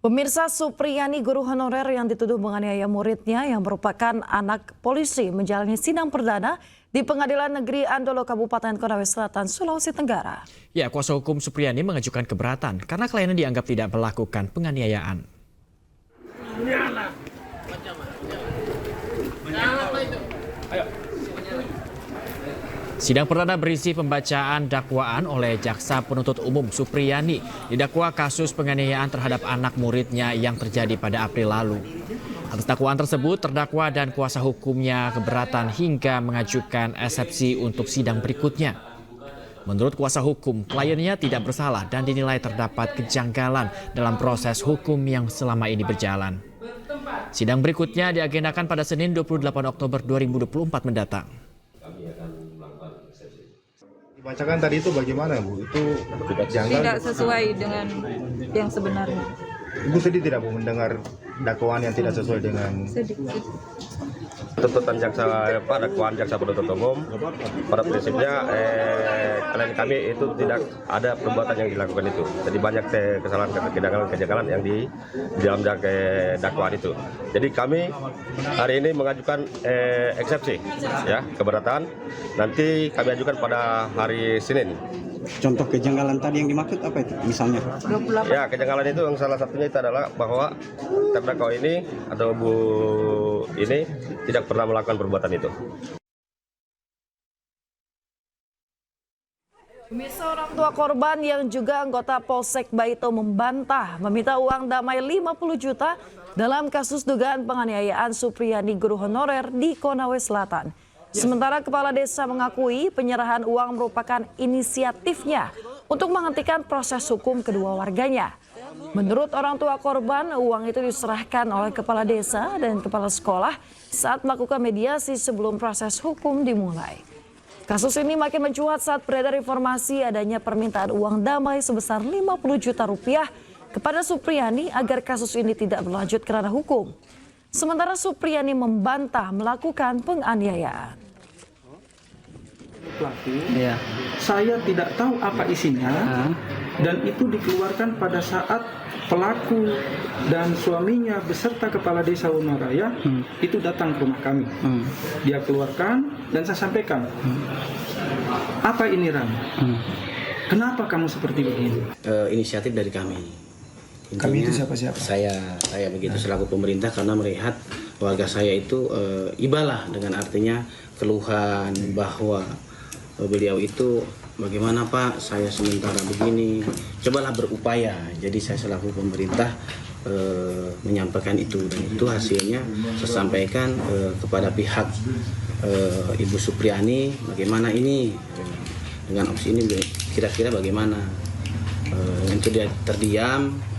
Pemirsa, Supriyani, guru honorer yang dituduh menganiaya muridnya yang merupakan anak polisi menjalani sidang perdana di Pengadilan Negeri Andolo Kabupaten Konawe Selatan, Sulawesi Tenggara. Ya, kuasa hukum Supriyani mengajukan keberatan karena kliennya dianggap tidak melakukan penganiayaan. Sidang perdana berisi pembacaan dakwaan oleh Jaksa Penuntut Umum Supriyani didakwa kasus penganiayaan terhadap anak muridnya yang terjadi pada April lalu. Atas dakwaan tersebut, terdakwa dan kuasa hukumnya keberatan hingga mengajukan eksepsi untuk sidang berikutnya. Menurut kuasa hukum, kliennya tidak bersalah dan dinilai terdapat kejanggalan dalam proses hukum yang selama ini berjalan. Sidang berikutnya diagendakan pada Senin 28 Oktober 2024 mendatang. Dibacakan tadi itu bagaimana, Bu? Itu janggal? Tidak sesuai dengan yang sebenarnya. Ibu sedih tidak, Bu, mendengar dakwaan yang tidak sesuai dengan... Sedikit. Tuntutan dakwaan jaksa penuntut umum pada prinsipnya klien kami itu tidak ada perbuatan yang dilakukan itu. Jadi banyak kesalahan, kejanggalan yang di dalam dakwaan itu. Jadi kami hari ini mengajukan eksepsi, ya, keberatan. Nanti kami ajukan pada hari Senin. Contoh kejanggalan tadi yang dimaksud apa itu misalnya? 28. Ya, kejanggalan itu yang salah satunya itu adalah bahwa terdakwa ini atau Bu ini tidak pernah melakukan perbuatan itu. Pemirsa, orang tua korban yang juga anggota Polsek Baito membantah meminta uang damai 50 juta dalam kasus dugaan penganiayaan Supriyani, guru honorer di Konawe Selatan. Sementara kepala desa mengakui penyerahan uang merupakan inisiatifnya untuk menghentikan proses hukum kedua warganya. Menurut orang tua korban, uang itu diserahkan oleh kepala desa dan kepala sekolah saat melakukan mediasi sebelum proses hukum dimulai. Kasus ini makin mencuat saat beredar informasi adanya permintaan uang damai sebesar 50 juta rupiah kepada Supriyani agar kasus ini tidak berlanjut ke ranah hukum. Sementara Supriyani membantah melakukan penganiayaan. Pelaku, saya tidak tahu apa isinya, dan itu dikeluarkan pada saat pelaku dan suaminya beserta kepala desa Wonoraya itu datang ke rumah kami. Dia keluarkan dan saya sampaikan, apa ini Ram? Kenapa kamu seperti begini? Inisiatif dari kami. Intinya, Kami itu siapa-siapa? Saya begitu selaku pemerintah karena melihat warga saya itu ibalah dengan artinya keluhan bahwa beliau itu bagaimana Pak, saya sementara begini, cobalah berupaya. Jadi saya selaku pemerintah menyampaikan itu, dan itu hasilnya saya sampaikan kepada pihak Ibu Supriyani, bagaimana ini dengan opsi ini kira-kira bagaimana. Itu dia terdiam.